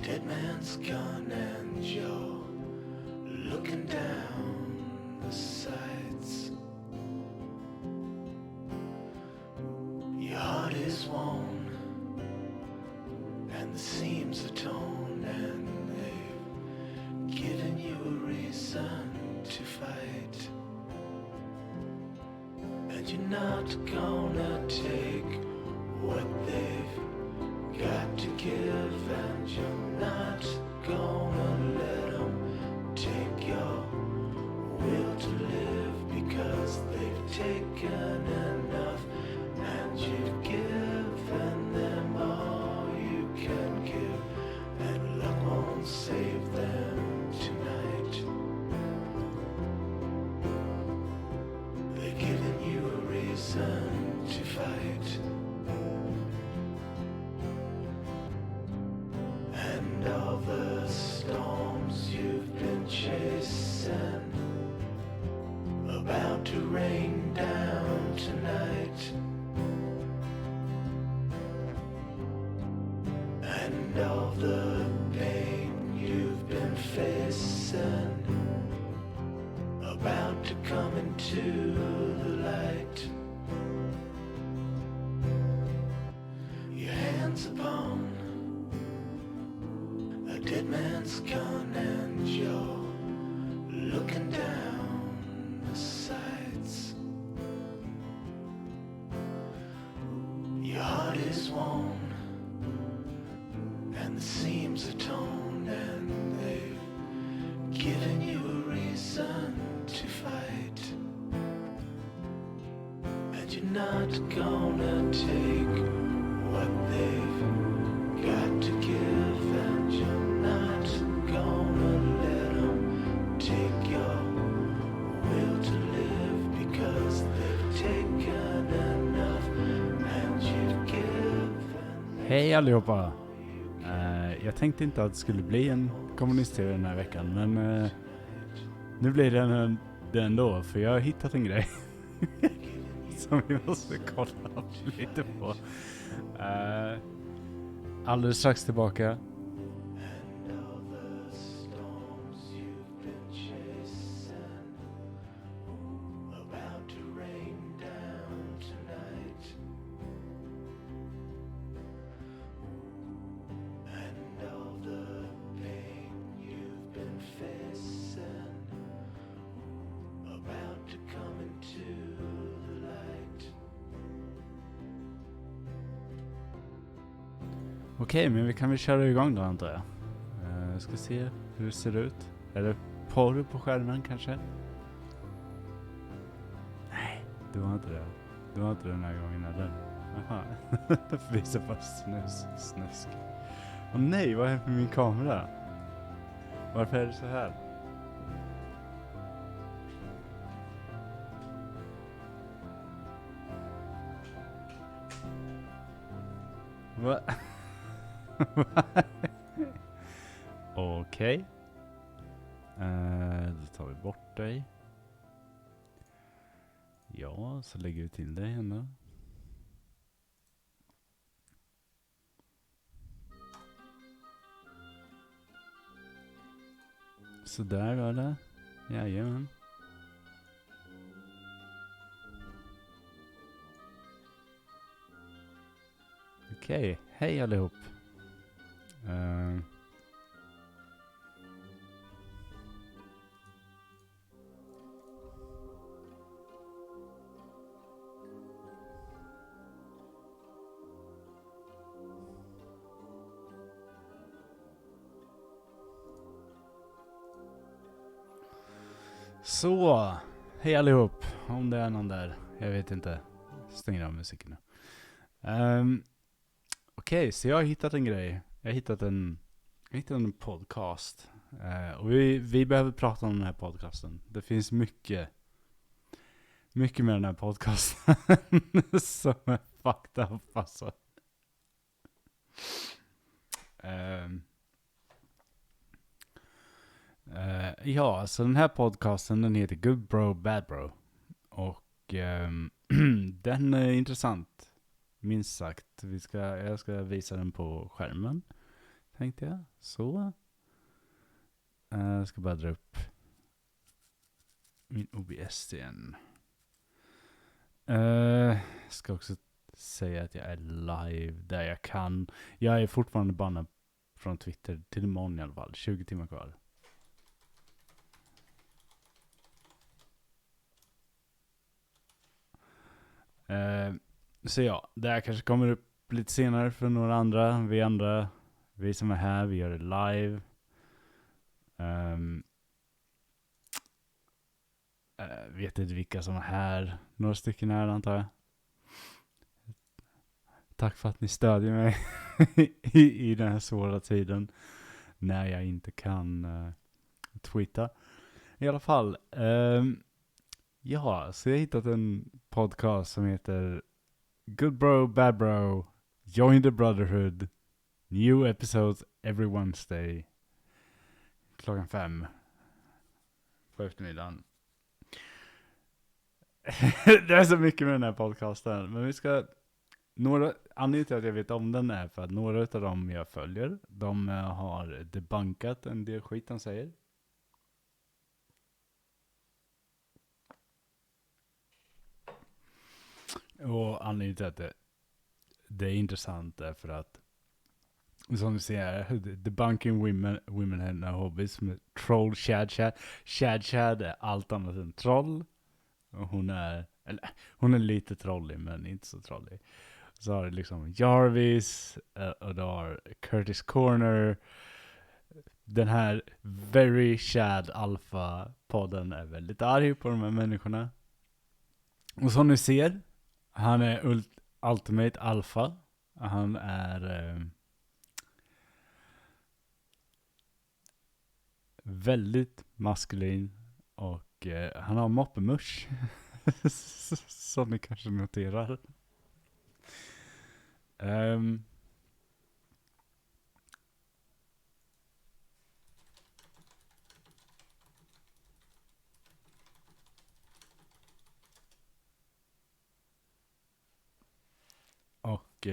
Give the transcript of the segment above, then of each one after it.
dead man's gun and you're looking down the sights. Your heart is worn and the seams are torn, and they've given you a reason to fight. And you're not gonna take what they've got to give, and you're not gonna let them take your will to live, because they've taken enough and you've given them all you can give, and luck won't save them tonight. They've given you a reason to fight. And all the storms you've been chasing about to rain down tonight. And all the pain you've been facing about to come into the light. Your hands upon a dead man's gun and you're looking down the sights. Your heart is worn and the seams are torn, and they've given you a reason to fight. And you're not gonna take what they've got to give, and you're not gonna let them take your will to live, because they've taken enough and you've given. Hej allihopa! Jag tänkte inte att det skulle bli en Komenist-TV den här veckan, men nu blir det ändå, för jag har hittat en grej som vi måste kolla lite på. Alldeles strax tillbaka. Okej, men vi kan väl köra igång då, antar jag. Jag ska se hur det ser ut. Är det porr på skärmen kanske? Nej, det var inte det. Det var inte den här gången eller? Jaha, det visar bara snusk. Åh nej, vad händer med min kamera? Varför är det så här? Va? Okej. Då tar vi bort dig. Ja, så lägger vi till dig ändå. Så där var det. Jajamän. Okej, hej allihop. Så, hej allihop. Om det är någon där, jag vet inte. Stänger av musiken nu. Okej, så jag har hittat en grej. Jag har hittat en podcast. Och vi behöver prata om den här podcasten. Det finns mycket med den här podcasten som är fucked up alltså. Ja, så den här podcasten, den heter Good Bro, Bad Bro. Och den är intressant, minst sagt. Jag ska visa den på skärmen, tänkte jag. Så. Jag ska bara dra upp min OBS igen. Ska också säga att jag är live där jag kan. Jag är fortfarande bannad från Twitter till imorgon i alla fall. 20 timmar kvar. Så ja, det här kanske kommer upp lite senare för några andra. Vi som är här, vi gör det live. Vet inte vilka som är här. Några stycken här antar jag. Tack för att ni stödjer mig i den här svåra tiden. När jag inte kan tweeta. I alla fall. Ja, så jag har hittat en podcast som heter Good Bro, Bad Bro. Join the Brotherhood. New episodes every Wednesday. 5:00 på eftermiddagen. Det är så mycket med den här podcasten. Men vi ska... Anledningen till att jag vet om den är för att några av dem jag följer, de har debunkat en del skit de säger. Och anledningen till att det är intressant är för att som du ser, debunking women have no hobbies med troll Shad. Shad är allt annat än troll. Och hon är lite trollig men inte så trollig. Så har det liksom Jarvis och då har Curtis Corner. Den här Very Shad Alpha-podden är väldigt arg på de här människorna. Och som ni ser, han är Ultimate Alpha. Han är väldigt maskulin och han har moppemusch. Som ni kanske noterar. Och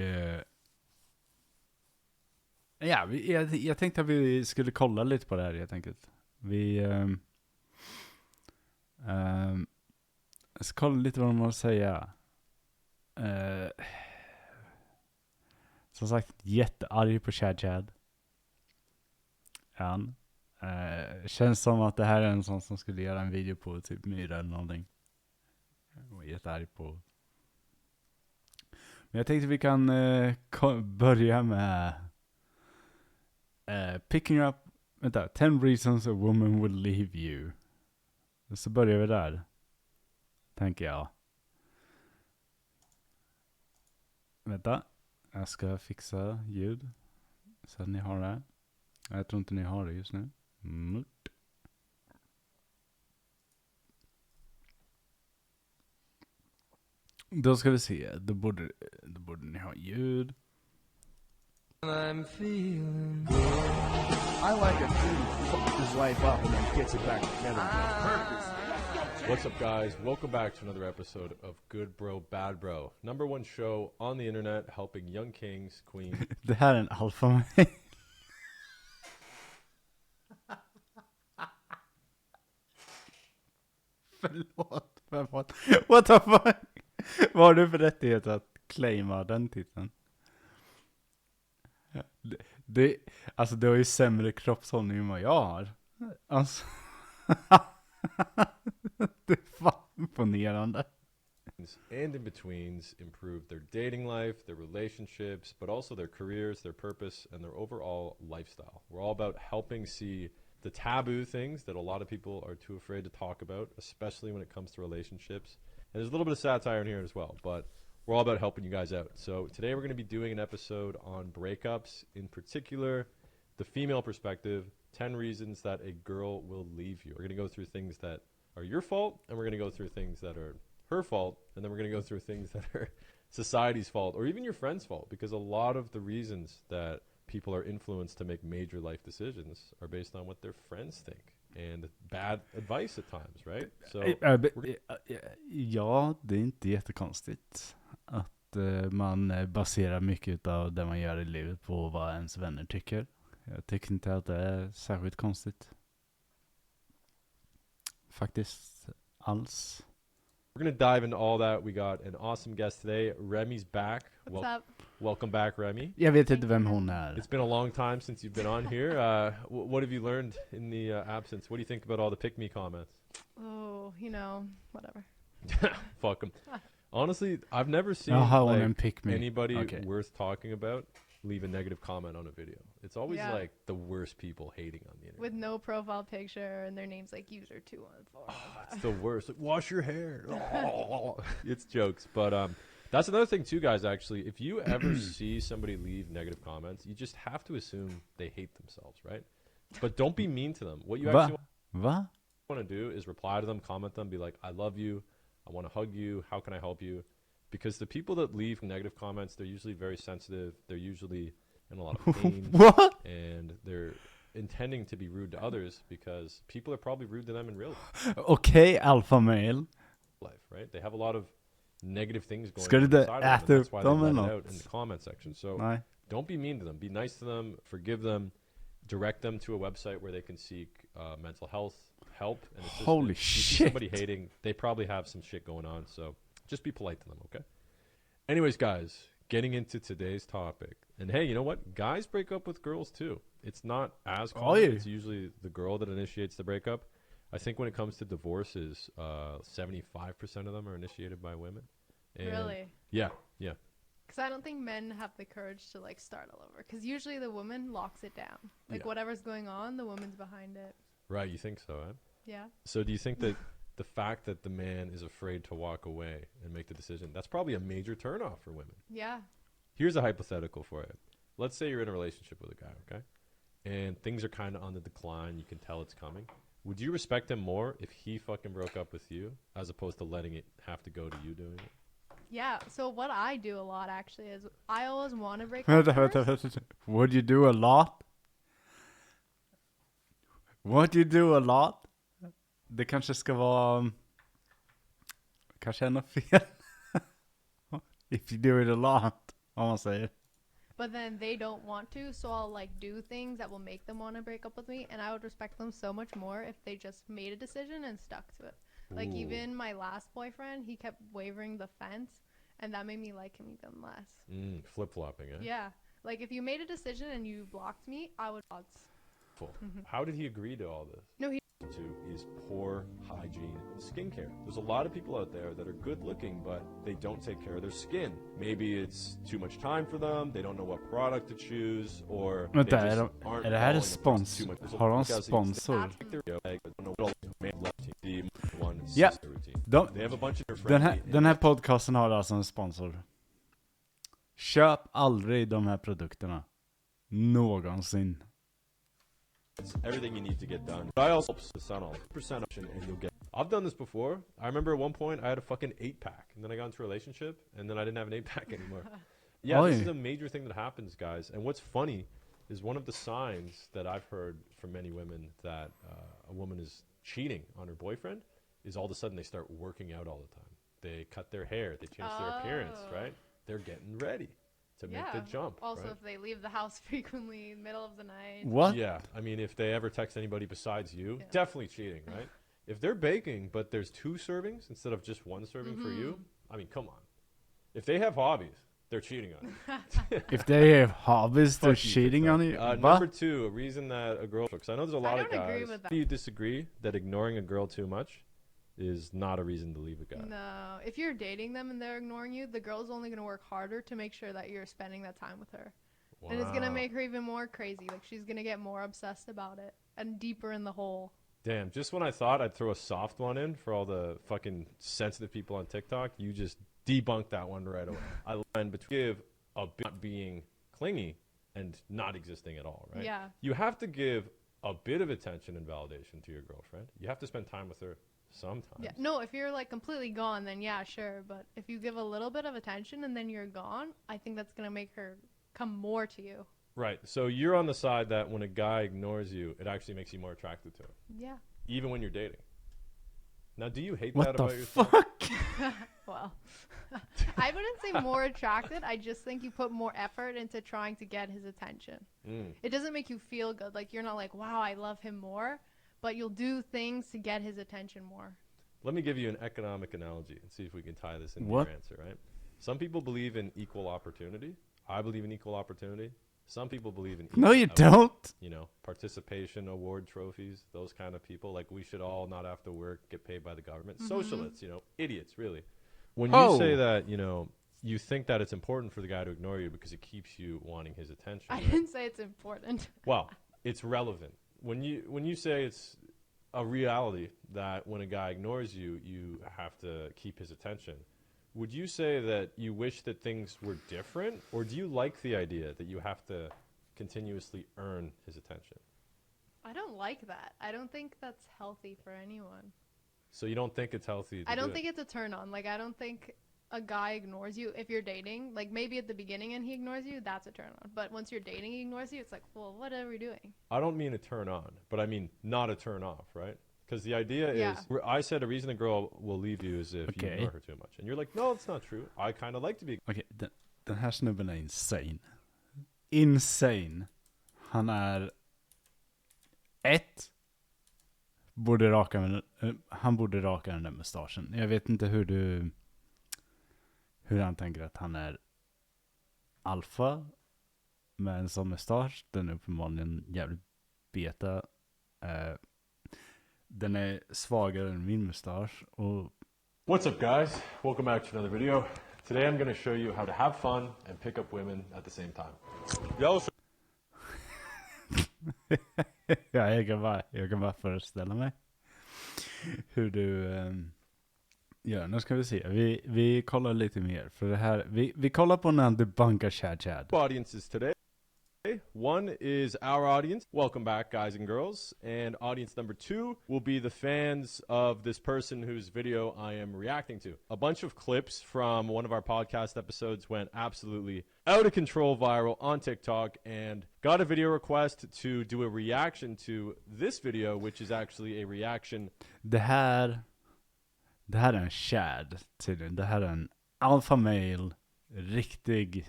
ja, jag tänkte att vi skulle kolla lite på det här helt enkelt. Vi ska kolla lite vad de har att säga. Som sagt, jättearg på Chad. Han. Känns som att det här är en sån som skulle göra en video på typ Myra eller någonting. Och jättearg på. Men jag tänkte vi kan börja med picking up 10 reasons a woman will leave you. Så börjar vi där. Tänker jag. Vänta. Jag ska fixa ljud. Så att ni har det. Jag tror inte ni har det just nu. Då ska vi se. Då borde ni ha ljud. I'm feeling good. I like a dude who fucks his life up and then gets it back together. What's up, guys? Welcome back to another episode of Good Bro, Bad Bro. #1 show on the internet helping young kings, queens. Det här är en alfa. Förlåt. What the fuck? Vad har du för rättighet att claima den titeln? Alltså det har ju sämre kroppshållning än vad jag har. Alltså. Det är fan imponerande. And in betweens improve their dating life, their relationships, but also their careers, their purpose, and their overall lifestyle. We're all about helping see the taboo things that a lot of people are too afraid to talk about, especially when it comes to relationships. And there's a little bit of satire in here as well, but we're all about helping you guys out. So today we're going to be doing an episode on breakups, in particular, the female perspective, 10 reasons that a girl will leave you. We're going to go through things that are your fault, and we're going to go through things that are her fault, and then we're going to go through things that are society's fault, or even your friend's fault, because a lot of the reasons that people are influenced to make major life decisions are based on what their friends think. And bad advice at times, right? So, ja, det är inte jättekonstigt att man baserar mycket av det man gör i livet på vad ens vänner tycker. Jag tycker inte att det är särskilt konstigt. Faktiskt alls. We're going to dive into all that. We got an awesome guest today. Remy's back. What's up? Welcome back, Remy. Jag vet inte vem hon är. It's been a long time since you've been on here. What have you learned in the absence? What do you think about all the pick me comments? Oh, whatever. Fuck them. Honestly, I've never seen Jaha, hon är like, en pick me. anybody Okay. worth talking about leave a negative comment on a video. It's always Yeah. like the worst people hating on the internet. With no profile picture and their name's like user 214. It's the worst. Like, wash your hair. It's jokes. But that's another thing too, guys, actually. If you ever see somebody leave negative comments, you just have to assume they hate themselves, right? But don't be mean to them. What you actually Va? want to do is reply to them, comment them, be like, I love you. I want to hug you. How can I help you? Because the people that leave negative comments, they're usually very sensitive. They're usually in a lot of pain. What? And they're intending to be rude to others because people are probably rude to them in real Okej, alpha male. life, right? They have a lot of negative things going Ska on du inside of them, and äta that's upp why they dem let eller it något? out in the comment section. So Nej. don't be mean to them. Be nice to them. Forgive them. Direct them to a website where they can seek mental health help and assistance. Holy You see shit. somebody hating, they probably have some shit going on. So just be polite to them, okay? Anyways, guys, getting into today's topic. And hey, you know what? Guys break up with girls too. It's not as common. yeah. It's usually the girl that initiates the breakup. I think when it comes to divorces, 75% of them are initiated by women. And Really? Yeah, yeah. Because I don't think men have the courage to like start all over. Because usually the woman locks it down. Like Yeah. whatever's going on, the woman's behind it. Right, you think so, eh? Yeah. So do you think that the fact that the man is afraid to walk away and make the decision, that's probably a major turnoff for women? Yeah. Here's a hypothetical for you. Let's say you're in a relationship with a guy, okay? And things are kind of on the decline. You can tell it's coming. Would you respect him more if he fucking broke up with you as opposed to letting it have to go to you doing it? Yeah. So what I do a lot actually is I always want to break up first. Would you do a lot? Would you do a lot? Det kanske ska vara... Kanske är något fel. If you do it a lot, om man säger. But then they don't want to, so I'll like do things that will make them want to break up with me, and I would respect them so much more if they just made a decision and stuck to it. Like Ooh. even my last boyfriend, he kept wavering the fence, and that made me like him even less. Flip-flopping, eh? Yeah. Like if you made a decision and you blocked me, I would odds. Full. How did he agree to all this? No, he To is poor hygiene skincare. There's a lot of people out there that are good looking, but they don't take care of their skin. Maybe it's too much time for them, they don't know what product to choose, or they Vänta, just är aren't det här following en the spons? too much. There's a Har de lot of guys that use sponsor? Yeah. Ja. They have a bunch of their Den friendly här podcasten har alltså en sponsor. Köp aldrig de här produkterna. Någonsin. It's everything you need to get done. But I also helps the sun all 100% option and you'll get. I've done this before. I remember at one point I had a fucking 8-pack and then I got into a relationship and then I didn't have an 8-pack anymore. Yeah, this is a major thing that happens, guys. And what's funny is one of the signs that I've heard from many women that a woman is cheating on her boyfriend is all of a sudden they start working out all the time. They cut their hair, they change their appearance, right? They're getting ready to make the jump. Also, right? if they leave the house frequently, middle of the night. What? Yeah, I mean, if they ever text anybody besides you, definitely cheating, right? If they're baking, but there's 2 servings instead of just 1 serving for you, I mean, come on. If they have hobbies, they're cheating on you. If they have hobbies, they're Fuck you, cheating on you? Number 2, a reason that a girl... Because I know there's a lot of don't agree guys... with that. Do you disagree that ignoring a girl too much is not a reason to leave a guy? No, if you're dating them and they're ignoring you, the girl's only gonna work harder to make sure that you're spending that time with her. Wow. And it's gonna make her even more crazy. Like she's gonna get more obsessed about it and deeper in the hole. Damn, just when I thought I'd throw a soft one in for all the fucking sensitive people on TikTok, you just debunked that one right away. I learned between a bit not being clingy and not existing at all, right? Yeah. You have to give a bit of attention and validation to your girlfriend. You have to spend time with her sometimes. Yeah. No, if you're like completely gone, then yeah, sure. But if you give a little bit of attention and then you're gone, I think that's gonna make her come more to you. Right. So you're on the side that when a guy ignores you, it actually makes you more attracted to him, Yeah. even when you're dating. Now, do you hate What that the about yourself? fuck? Well, I wouldn't say more attracted. I just think you put more effort into trying to get his attention. It doesn't make you feel good. Like, you're not like, wow, I love him more, but you'll do things to get his attention more. Let me give you an economic analogy and see if we can tie this into What? your answer, right? Some people believe in equal opportunity. I believe in equal opportunity. Some people believe in equal No, you output. don't. You know, participation award trophies, those kind of people. Like, we should all not have to work, get paid by the government. Socialists, you know, idiots, really. When you say that, you know, you think that it's important for the guy to ignore you because it keeps you wanting his attention. I right? didn't say it's important. Well, it's relevant. When you say it's a reality that when a guy ignores you, you have to keep his attention, would you say that you wish that things were different, or do you like the idea that you have to continuously earn his attention? I don't like that. I don't think that's healthy for anyone. So you don't think it's healthy to I don't do think it? it's a turn on. Like, I don't think a guy ignores you if you're dating. Like, maybe at the beginning and he ignores you, that's a turn on. But once you're dating, he ignores you, it's like, well, what are we doing? I don't mean a turn on, but I mean not a turn off, right? Because the idea Yeah. is, I said a reason a girl will leave you is if you Okay. ignore her too much. And you're like, no, it's not true. I kind of like to be. Okej, den här snubben är insane. Insane. Han är... Han borde raka den där mustaschen. Jag vet inte hur han tänker att han är alfa med en sån mustasch. Den är uppenbarligen jävligt beta. Den är svagare än min mustasch. Och What's up, guys? Welcome back to another video. Today I'm going to show you how to have fun and pick up women at the same time. ja, jag kan bara föreställa mig hur du gör. Nu ska vi se. Vi kollar lite mer. För det här, vi kollar på när han debunkar Chad. Audiences today. One is our audience. Welcome back, guys and girls. And audience number 2 will be the fans of this person whose video I am reacting to. A bunch of clips from one of our podcast episodes went absolutely out of control viral on TikTok, and got a video request to do a reaction to this video, which is actually a reaction. Det här är en Chad tydligen. Det här är en alpha male. Riktig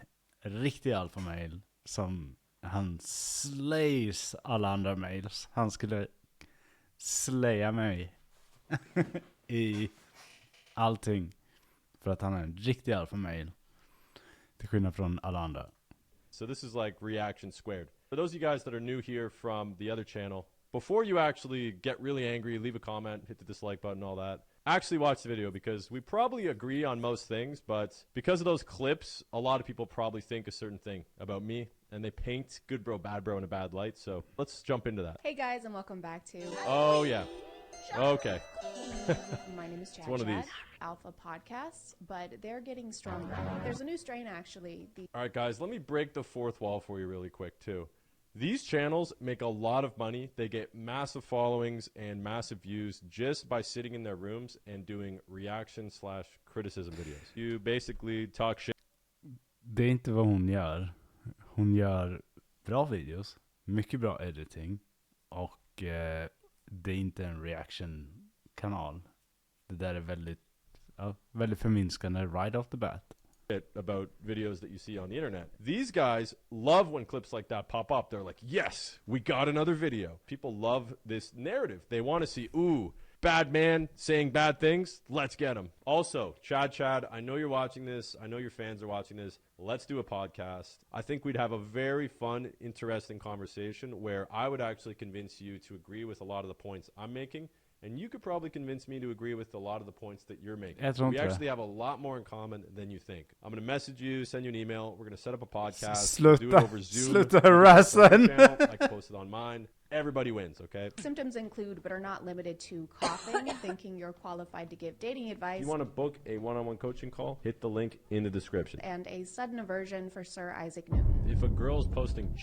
alpha male. Som han slays alla andra males. Han skulle slaya mig i allting. För att han är en riktig alpha male. Till skillnad från alla andra. So this is like reaction squared. For those of you guys that are new here from the other channel, before you actually get really angry, leave a comment, hit the dislike button, all that, actually watch the video, because we probably agree on most things, but because of those clips, a lot of people probably think a certain thing about me, and they paint good bro, bad bro in a bad light. So let's jump into that. Hey guys, and welcome back to Oh yeah. Okay. my name is Chad one of Chad, these. Alpha Podcasts, but they're getting stronger. There's a new strain actually. All right, guys, let me break the fourth wall for you really quick, too. These channels make a lot of money. They get massive followings and massive views just by sitting in their rooms and doing reaction/criticism videos. You basically talk shit. Det är inte vad hon gör. Hon gör bra videos. Mycket bra editing. Och det är inte en reaction-kanal. Det där är väldigt förminskande right off the bat. About videos that you see on the internet. These guys love when clips like that pop up. They're like, yes, we got another video. People love this narrative. They want to see, ooh, bad man saying bad things. Let's get him. Also, Chad, I know you're watching this. I know your fans are watching this. Let's do a podcast. I think we'd have a very fun, interesting conversation where I would actually convince you to agree with a lot of the points I'm making. And you could probably convince me to agree with a lot of the points that you're making. Jag tror We inte det. actually have a lot more in common than you think. I'm going to message you, send you an email. We're going to set up a podcast. do it over Zoom. Sluta You can harass post it on henne. your channel, I can post it on mine. Everybody wins, okay? Symptoms include, but are not limited to, coughing, thinking you're qualified to give dating If advice, you want to book a one-on-one coaching call, hit the link in the description. and a sudden aversion for Sir Isaac Newton. If a girl's posting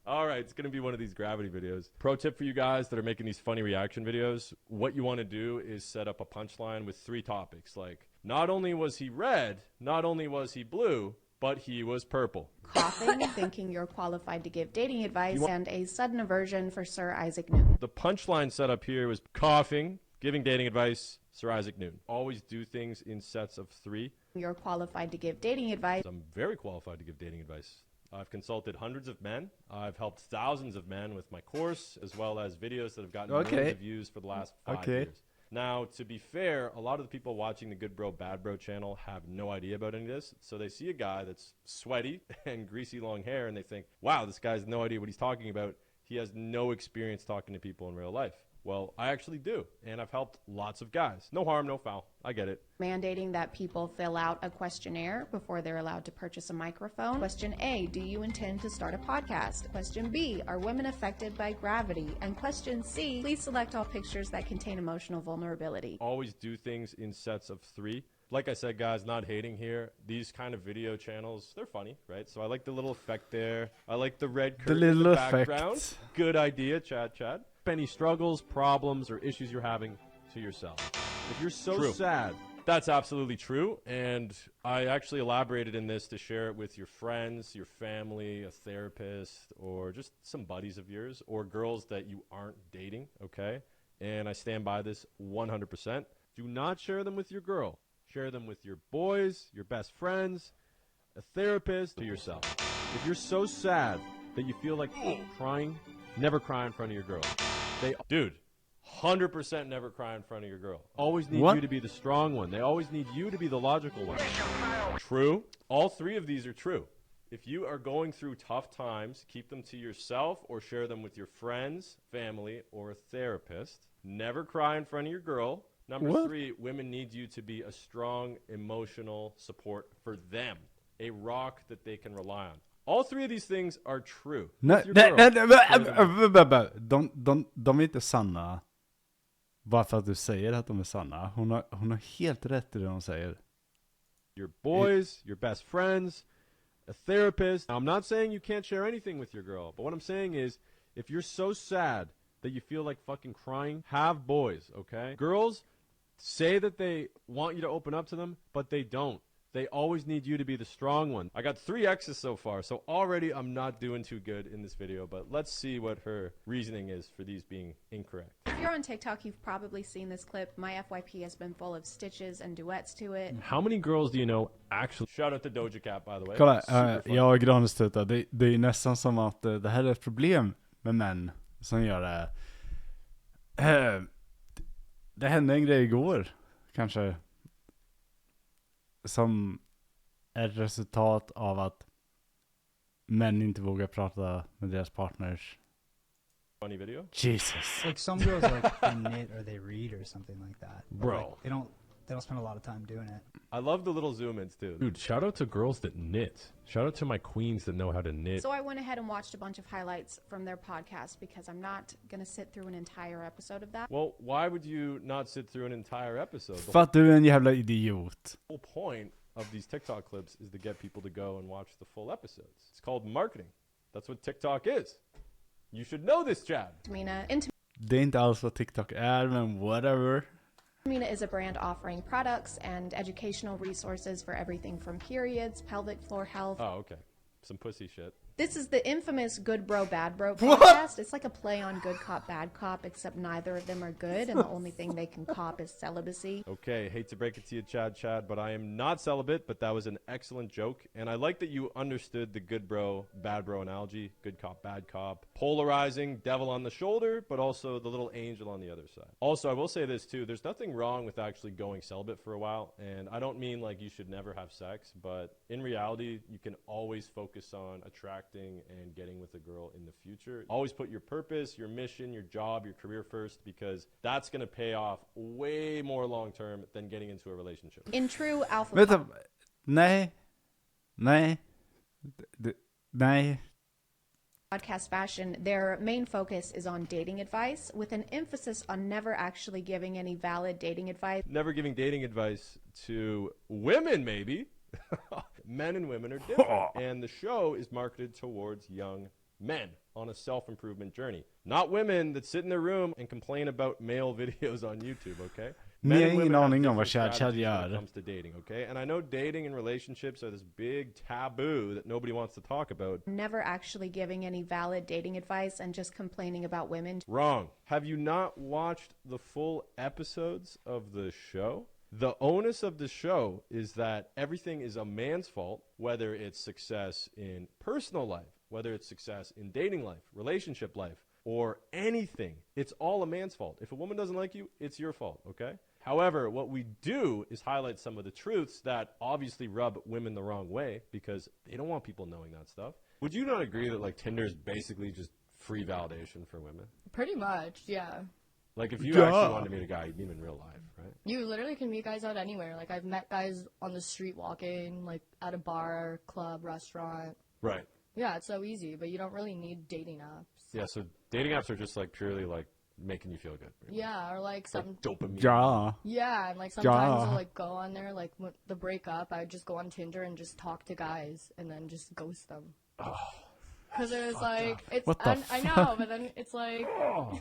all right, it's going to be one of these gravity videos. Pro tip for you guys that are making these funny reaction videos, what you want to do is set up a punchline with 3 topics, like, not only was he red, not only was he blue, but he was purple. Coughing, thinking you're qualified to give dating advice, and a sudden aversion for Sir Isaac Newton. The punchline setup here was coughing, Giving dating advice, Sir Isaac Newton. Always do things in sets of 3. You're qualified to give dating advice. I'm very qualified to give dating advice. I've consulted hundreds of men. I've helped thousands of men with my course, as well as videos that have gotten millions of views for the last 5 years. Now, to be fair, a lot of the people watching the Good Bro, Bad Bro channel have no idea about any of this. So they see a guy that's sweaty and greasy long hair, and they think, wow, this guy has no idea what he's talking about. He has no experience talking to people in real life. Well, I actually do, and I've helped lots of guys. No harm, no foul. I get it. Mandating that people fill out a questionnaire before they're allowed to purchase a microphone. Question A, do you intend to start a podcast? Question B, are women affected by gravity? And question C, please select all pictures that contain emotional vulnerability. Always do things in sets of 3. Like I said, guys, not hating here. These kind of video channels, they're funny, right? So I like the little effect there. I like the red curtain in the background. Good idea, Chad. Any struggles, problems, or issues you're having to yourself. If you're so sad, that's absolutely true. And I actually elaborated in this to share it with your friends, your family, a therapist, or just some buddies of yours, or girls that you aren't dating, okay? And I stand by this 100%. Do not share them with your girl. Share them with your boys, your best friends, a therapist, or yourself. If you're so sad that you feel like crying, never cry in front of your girl. Dude, 100% never cry in front of your girl. Always need you to be the strong one. They always need you to be the logical one. True. All 3 of these are true. If you are going through tough times, keep them to yourself or share them with your friends, family, or a therapist. Never cry in front of your girl. Number 3, women need you to be a strong emotional support for them. A rock that they can rely on. All 3 of these things are true. De är inte sanna bara för att du säger att de är sanna. Hon har helt rätt i det hon säger. Your boys, your best friends, a therapist. Now, I'm not saying you can't share anything with your girl, but what I'm saying is if you're so sad that you feel like fucking crying, have boys, okay? Girls say that they want you to open up to them, but they don't. They always need you to be the strong one. I got 3 X's so far, so already I'm not doing too good in this video, but let's see what her reasoning is for these being incorrect. If you're on TikTok, you've probably seen this clip. My FYP has been full of stitches and duets to it. How many girls do you know actually... Shout out to Doja Cat, by the way. Kolla, jag och Granestuta, det är nästan som att det här är ett problem med män som gör det. Det hände en grej igår, kanske, som är ett resultat av att män inte vågar prata med deras partners. Funny video? Jesus. Like some girls like they knit or they read or something like that. But Bro. like, they don't spend a lot of time doing it. I love the little zoom-ins, too. Dude, shout out to girls that knit. Shout out to my queens that know how to knit. So I went ahead and watched a bunch of highlights from their podcast because I'm not going to sit through an entire episode of that. Well, why would you not sit through an entire episode? För att du är en jävla idiot. The whole point of these TikTok clips is to get people to go and watch the full episodes. It's called marketing. That's what TikTok is. You should know this, Chad. Det är inte alls vad TikTok är, men whatever. Tamina is a brand offering products and educational resources for everything from periods, pelvic floor health. Oh, okay. Some pussy shit. This is the infamous Good Bro, Bad Bro podcast. It's like a play on Good Cop, Bad Cop, except neither of them are good, and the only thing they can cop is celibacy. Okay, hate to break it to you, Chad, but I am not celibate, but that was an excellent joke. And I like that you understood the Good Bro, Bad Bro analogy. Good cop, bad cop. Polarizing, devil on the shoulder, but also the little angel on the other side. Also, I will say this, too. There's nothing wrong with actually going celibate for a while. And I don't mean like you should never have sex, but in reality, you can always focus on attracting and getting with a girl in the future. Always put your purpose, your mission, your job, your career first, because that's going to pay off way more long term than getting into a relationship. In true alpha Vänta, nej. podcast fashion, their main focus is on dating advice with an emphasis on never actually giving any valid dating advice. Never giving dating advice to women, maybe. Men and women are different. And the show is marketed towards young men on a self-improvement journey. Not women that sit in their room and complain about male videos on YouTube, okay? Ni har and women ingen have aning om vad different Chad strategies when it gör. comes to dating, okay? And I know dating and relationships are this big taboo that nobody wants to talk about. Never actually giving any valid dating advice and just complaining about women. Wrong. Have you not watched the full episodes of the show? The onus of the show is that everything is a man's fault, whether it's success in personal life, whether it's success in dating life, relationship life, or anything. It's all a man's fault. If a woman doesn't like you, it's your fault, okay? However, what we do is highlight some of the truths that obviously rub women the wrong way because they don't want people knowing that stuff. Would you not agree that like Tinder is basically just free validation for women? Pretty much, yeah. Like if you Yeah. actually wanted to meet a guy, you'd meet him in real life, right? You literally can meet guys out anywhere. Like, I've met guys on the street walking, like, at a bar, club, restaurant. Right. Yeah, it's so easy, but you don't really need dating apps. Yeah, so dating apps are just like purely like making you feel good. pretty much. Yeah, or like some... Like dopamine. Ja. Yeah, and like sometimes Yeah. I'll like go on there, like when the breakup, I would just go on Tinder and just talk to guys and then just ghost them. Because it was like, it's, What the I know, but then it's like,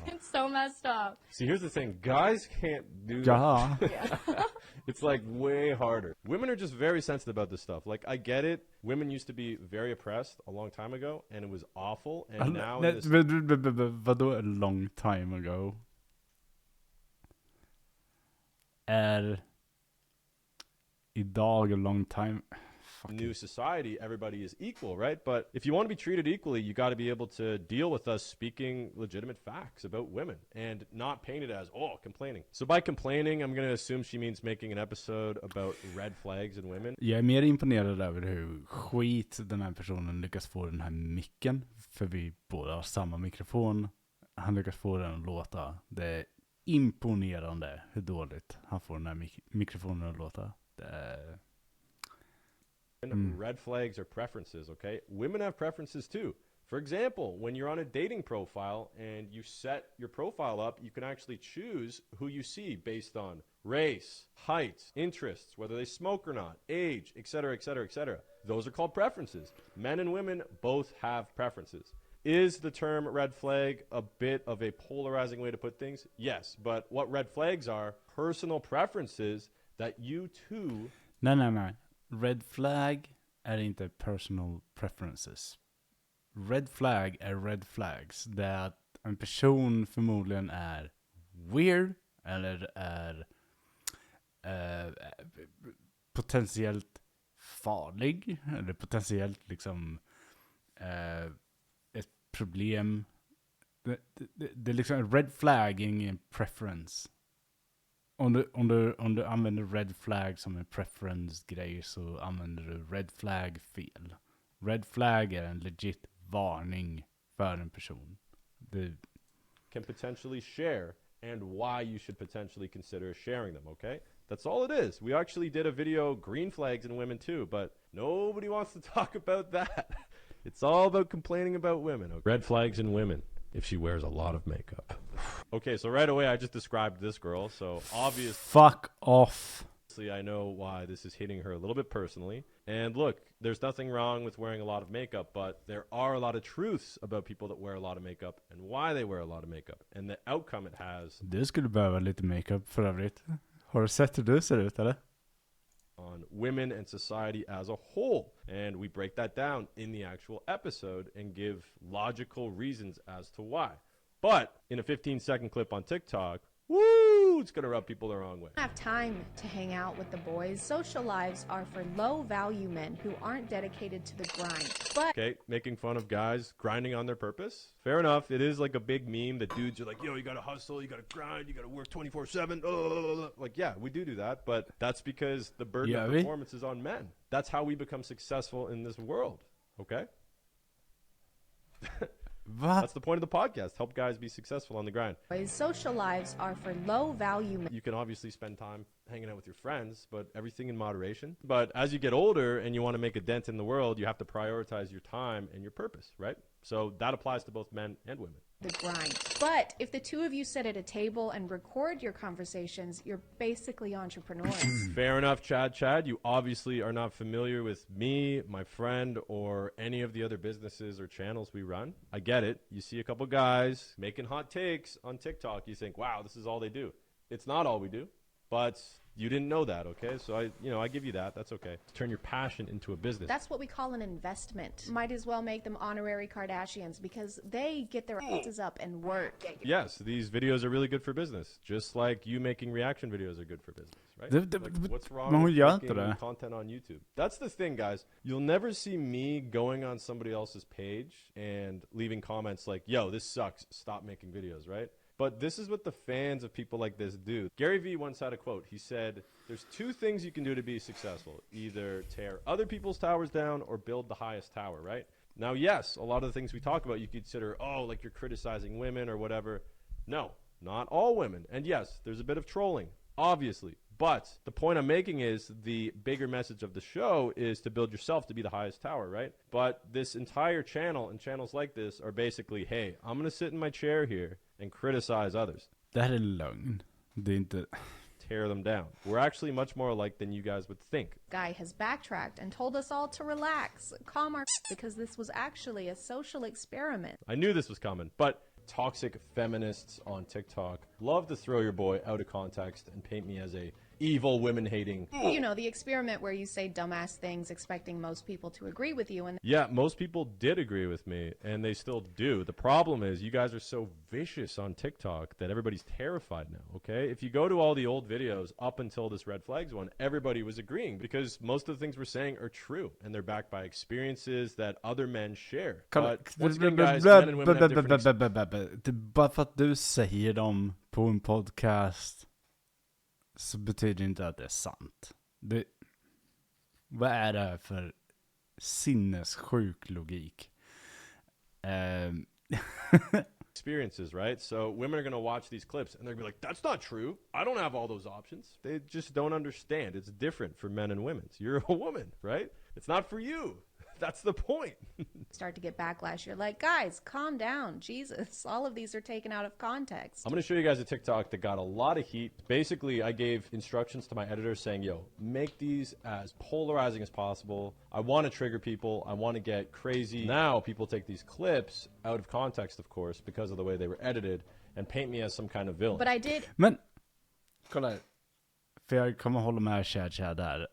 it's so messed up. See, here's the thing. Guys can't do Ja. that. It's like way harder. Women are just very sensitive about this stuff. Like, I get it. Women used to be very oppressed a long time ago, and it was awful. And now in this... Vadå a long time ago? Är idag a long time? new society, everybody is equal, right? But if you want to be treated equally, you got to be able to deal with us speaking legitimate facts about women and not paint it as, oh, complaining. So by complaining, I'm going to assume she means making an episode about red flags in women. Jag är mer imponerad över hur skit den här personen lyckas få den här micken. För vi båda har samma mikrofon. Han lyckas få den att låta. Det är imponerande hur dåligt han får den här mikrofonen att låta. Det är... Red flags are preferences, okay? Women have preferences too. For example, when you're on a dating profile and you set your profile up, you can actually choose who you see based on race, height, interests, whether they smoke or not, age, etc., etc., etc. Those are called preferences. Men and women both have preferences. Is the term red flag a bit of a polarizing way to put things? Yes, but what red flags are personal preferences that you too... Nej. Red flag är inte personal preferences. Red flag är red flags. Det är att en person förmodligen är weird eller är potentiellt farlig eller potentiellt liksom ett problem. Det är liksom red flag, ingen preference. Om du använder red flag som en preference-grej så använder du red flag fel. Red flag är en legit varning för en person. Can potentially share and why you should potentially consider sharing them, okay? That's all it is. We actually did a video, green flags in women too, but nobody wants to talk about that. It's all about complaining about women. Okay? Red flags in women. If she wears a lot of makeup. Okay, so right away I just described this girl, so obviously Fuck off. I know why this is hitting her a little bit personally. And look, there's nothing wrong with wearing a lot of makeup, but there are a lot of truths about people that wear a lot of makeup and why they wear a lot of makeup and the outcome it has. Du skulle behöva lite makeup för övrigt. Har du sett hur du ser ut eller? On women and society as a whole. And we break that down in the actual episode and give logical reasons as to why. But in a 15-second clip on TikTok, woo, it's going to rub people the wrong way. Have time to hang out with the boys. Social lives are for low-value men who aren't dedicated to the grind. But Okay, making fun of guys grinding on their purpose. Fair enough. It is like a big meme that dudes are like, yo, you got to hustle, you got to grind, you got to work 24/7. Like, yeah, we do that, but that's because the burden of performance is on men. That's how we become successful in this world, okay? That's the point of the podcast. Help guys be successful on the grind. social lives are for low-value men. You can obviously spend time hanging out with your friends, but everything in moderation. But as you get older and you want to make a dent in the world, you have to prioritize your time and your purpose, right? So that applies to both men and women. The grind. But if the two of you sit at a table and record your conversations, you're basically entrepreneurs. Fair enough, Chad. You obviously are not familiar with me, my friend, or any of the other businesses or channels we run. I get it. You see a couple guys making hot takes on TikTok. You think, wow, this is all they do. It's not all we do. But you didn't know that, okay? So I give you that. That's okay. Turn your passion into a business. That's what we call an investment. Might as well make them honorary Kardashians because they get their asses up and work. Yes, these videos are really good for business. Just like you making reaction videos are good for business, right? Like, what's wrong with making content on YouTube? That's the thing, guys. You'll never see me going on somebody else's page and leaving comments like, yo, this sucks. Stop making videos, right? But this is what the fans of people like this do. Gary Vee once had a quote. He said, there's two things you can do to be successful. Either tear other people's towers down or build the highest tower, right? Now, yes, a lot of the things we talk about, you consider, oh, like you're criticizing women or whatever. No, not all women. And yes, there's a bit of trolling, obviously. But the point I'm making is the bigger message of the show is to build yourself to be the highest tower, right? But this entire channel and channels like this are basically, hey, I'm going to sit in my chair here and criticize others. Det här är lögn. Det är inte... Tear them down. We're actually much more alike than you guys would think. Guy has backtracked and told us all to relax, calm our because this was actually a social experiment. I knew this was coming, but toxic feminists on TikTok love to throw your boy out of context and paint me as a evil, women-hating... You know, the experiment where you say dumbass things expecting most people to agree with you. And yeah, most people did agree with me, and they still do. The problem is you guys are so vicious on TikTok that everybody's terrified now, okay? If you go to all the old videos up until this red flags one, everybody was agreeing because most of the things we're saying are true, and they're backed by experiences that other men share. But once again, guys, men and women have different... Bara för att du säger dem på en podcast så betyder inte att det är sant. Vad är det här för sinnessjuk logik? Experiences, right? So women are going to watch these clips and they're going to be like, that's not true. I don't have all those options. They just don't understand. It's different for men and women. So you're a woman, right? It's not for you. That's the point. Start to get backlash. You're like, guys, calm down. Jesus, all of these are taken out of context. I'm going to show you guys a TikTok that got a lot of heat. Basically, I gave instructions to my editor saying, yo, make these as polarizing as possible. I want to trigger people. I want to get crazy. Now people take these clips out of context, of course, because of the way they were edited and paint me as some kind of villain. But I did... Men, kolla här. För jag kommer hålla med Chad där.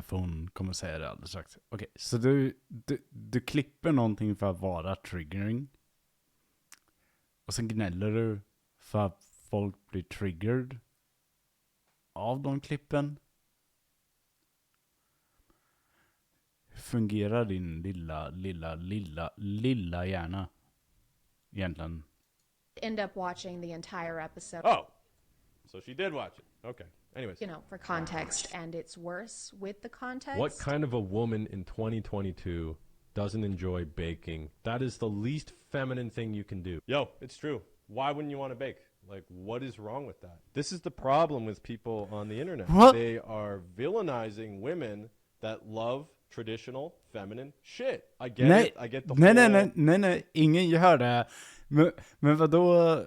För hon kommer säga det alldeles strax. Okej, så du klipper någonting för att vara triggering. Och sen gnäller du för att folk blir triggered av de klippen. Hur fungerar din lilla hjärna egentligen? End up watching the entire episode. Oh, so she did watch it. Okay. Anyways. You know, for context, and it's worse with the context. What kind of a woman in 2022 doesn't enjoy baking? That is the least feminine thing you can do. Yo, it's true. Why wouldn't you want to bake? Like, what is wrong with that? This is the problem with people on the internet. What? They are villainizing women that love traditional feminine shit. I get it. I get the whole... Nej, ingen gör det. Men vadå?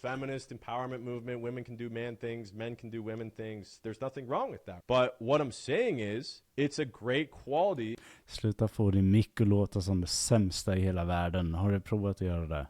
Feminist empowerment movement, women can do man things, men can do women things. There's nothing wrong with that. But what I'm saying is, it's a great quality. Sluta få din mick att låta som det sämsta i hela världen. Har du provat att göra det?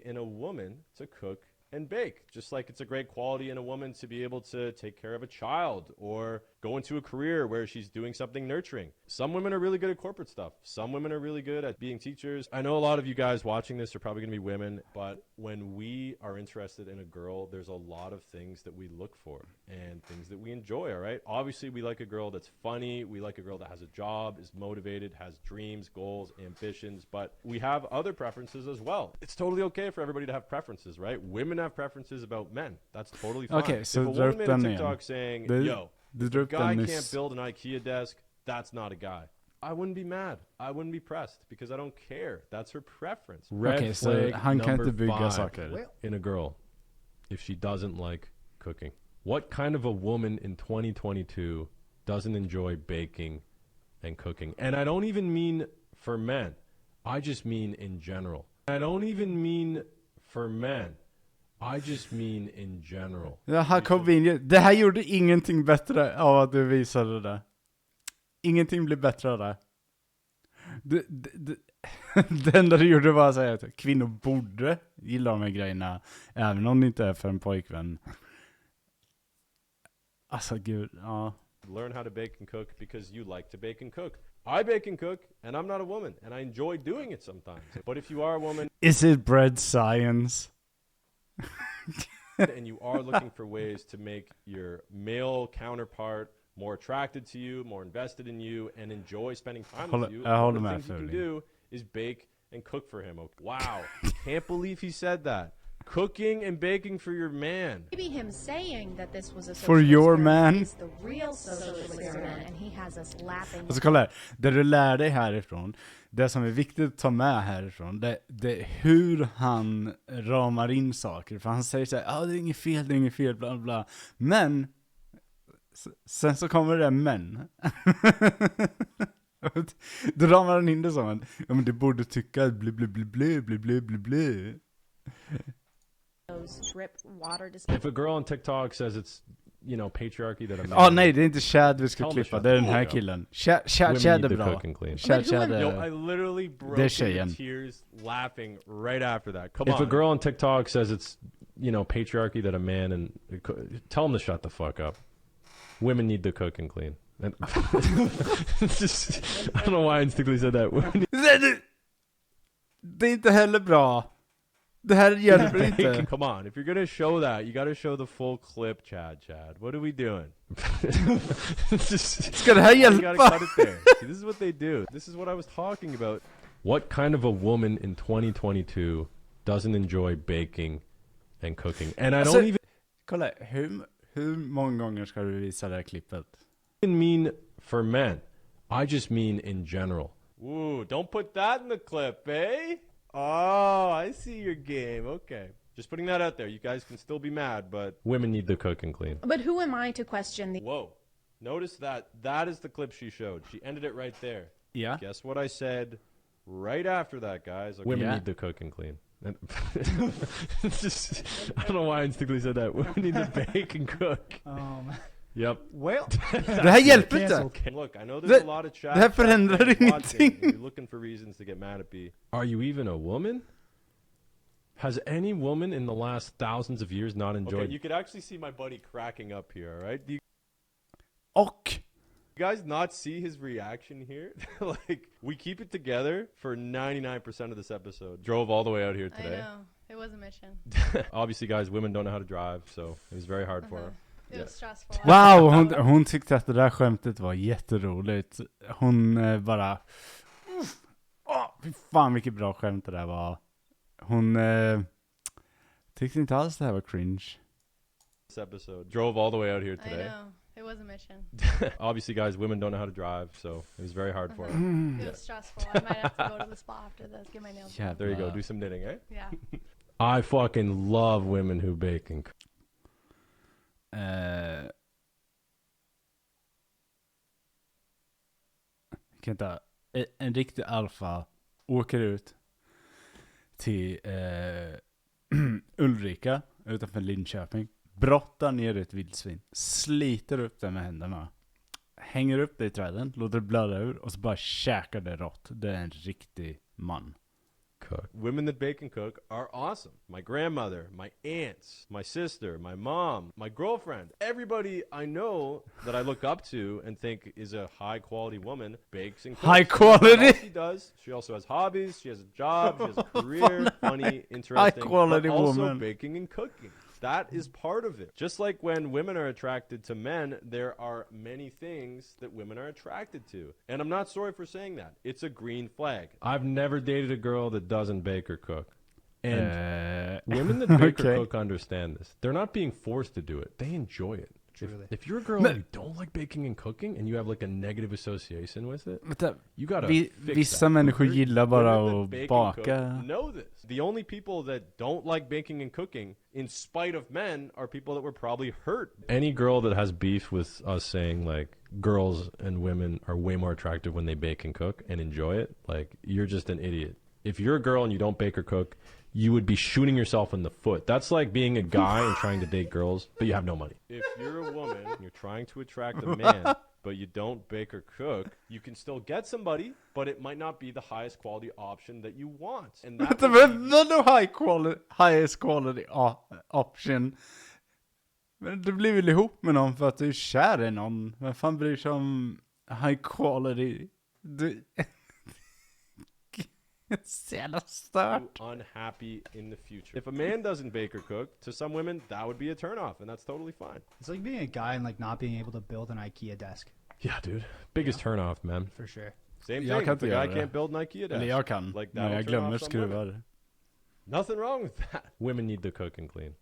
In a woman to cook and bake. Just like it's a great quality in a woman to be able to take care of a child or go into a career where she's doing something nurturing. Some women are really good at corporate stuff. Some women are really good at being teachers. I know a lot of you guys watching this are probably going to be women, but when we are interested in a girl, there's a lot of things that we look for and things that we enjoy, all right? Obviously, we like a girl that's funny. We like a girl that has a job, is motivated, has dreams, goals, ambitions, but we have other preferences as well. It's totally okay for everybody to have preferences, right? Women have preferences about men. That's totally fine. Okay, so if a woman made a TikTok saying, yo, if a guy can't build an IKEA desk, that's not a guy. I wouldn't be mad. I wouldn't be pressed because I don't care. That's her preference. Red flag han kan inte bygga number saker. 5 in a girl if she doesn't like cooking. What kind of a woman in 2022 doesn't enjoy baking and cooking? And I don't even mean for men. I just mean in general. I don't even mean for men. I just mean in general. Det här gjorde ingenting bättre av att du visade det. Ingenting blir bättre av det. Det enda du gjorde var att säga att kvinnor borde gilla de här grejerna. Även om det inte är för en pojkvän. Alltså gud, ja. Learn how to bake and cook because you like to bake and cook. I bake and cook, and I'm not a woman, and I enjoy doing it sometimes. But if you are a woman Is it bread science? and you are looking for ways to make your male counterpart more attracted to you, more invested in you, and enjoy spending time with you, one of the things you can do is bake and cook for him. Wow, can't believe he said that. Cooking and baking for your man. Maybe him saying that this was a social For your experiment man. is the real social experiment, and he has us laughing. Alltså kolla här, det du lär dig härifrån, det som är viktigt att ta med härifrån, det är hur han ramar in saker. För han säger så här, det är inget fel, bla bla. Men, sen så kommer det men. Då ramar han in det som, ja men det borde tycka bli. Drip water If a girl on TikTok says it's, patriarchy that a man... Nej, det är inte Chad vi ska klippa, det är den här killen. Chad är bra. Chad I literally broke into tears laughing right after that. Come on. If a girl on TikTok says it's, patriarchy that a man and... Tell him to shut the fuck up. Women need to cook and clean. It's just, I don't know why I instinctively said that. Det är inte heller bra. Det här hjälper inte. Come on, if you're gonna show that, you gotta show the full clip, Chad. What are we doing? Ska det här hjälpa? You gotta cut it there. See, this is what they do. This is what I was talking about. What kind of a woman in 2022 doesn't enjoy baking and cooking? And I don't even... Kolla, hur många gånger ska du visa det här klippet? I mean for men. I just mean in general. Ooh, don't put that in the clip, eh? Oh, I see your game. Okay. Just putting that out there. You guys can still be mad, but women need to cook and clean. But who am I to question the... Whoa. Notice that. That is the clip she showed. She ended it right there. Yeah. Guess what I said right after that, guys? Okay. Women need to cook and clean. It's just, I don't know why I instinctively said that. Women need to bake and cook. Yep. Well, det här hjälper inte. Look, I know there's a lot of chat. Det här förändrar ingenting. You're looking for reasons to get mad at me. Are you even a woman? Has any woman in the last thousands of years not enjoyed... Okay, you could actually see my buddy cracking up here, all right? Do you guys not see his reaction here? Like, we keep it together for 99% of this episode. Drove all the way out here today. I know. It was a mission. Obviously, guys, women don't know how to drive, so it was very hard for her. It was stressful. Wow, hon tyckte att det där skämtet var jätteroligt. Hon bara... fy fan vilket bra skämt det där var. Hon tyckte inte alls det här var cringe. This episode. Drove all the way out here today. I know. It was a mission. Obviously, guys, women don't know how to drive, so it was very hard for her. It was stressful. I might have to go to the spa after this, get my nails done. There you go. Do some knitting, eh? Yeah. I fucking love women who bake and cook. En riktig alfa åker ut till Ulrika utanför Linköping, brottar ner ett vildsvin, sliter upp det med händerna, hänger upp det i träden, låter det blöda ur och så bara käkar det rått. Det är en riktig man. Cook. Women that bake and cook are awesome. My grandmother, my aunts, my sister, my mom, my girlfriend, everybody I know that I look up to and think is a high quality woman bakes and cooks. High quality? She does. She also has hobbies. She has a job. She has a career. Funny, interesting. High quality but also woman. Baking and cooking. That is part of it. Just like when women are attracted to men, there are many things that women are attracted to. And I'm not sorry for saying that. It's a green flag. I've never dated a girl that doesn't bake or cook. And women that bake or cook understand this. They're not being forced to do it. They enjoy it. If you're a girl and you don't like baking and cooking and you have like a negative association with it, you gotta fix vissa that. människor gillar bara att baka. Know this. The only people that don't like baking and cooking, in spite of men, are people that were probably hurt. Any girl that has beef with us saying like girls and women are way more attractive when they bake and cook and enjoy it, like you're just an idiot. If you're a girl and you don't bake or cook, you would be shooting yourself in the foot. That's like being a guy and trying to date girls, but you have no money. If you're a woman and you're trying to attract a man, but you don't bake or cook, you can still get somebody, but it might not be the highest quality option that you want. And that's highest quality option. Men du blir väl ihop med någon för att du är kär i någon? Vem fan bryr sig om high quality? Du... Så jävla stört. Unhappy in the future. If a man doesn't bake or cook, to some women that would be a turnoff, and that's totally fine. It's like being a guy and like not being able to build an IKEA desk. Yeah, dude. Biggest turnoff, man. For sure. Same Jag thing. kan If the inte guy göra can't build an IKEA desk. Eller jag kan, Like, men jag that'll turn glömmer off some women. skruvar. Nothing wrong with that. Women need to cook and clean.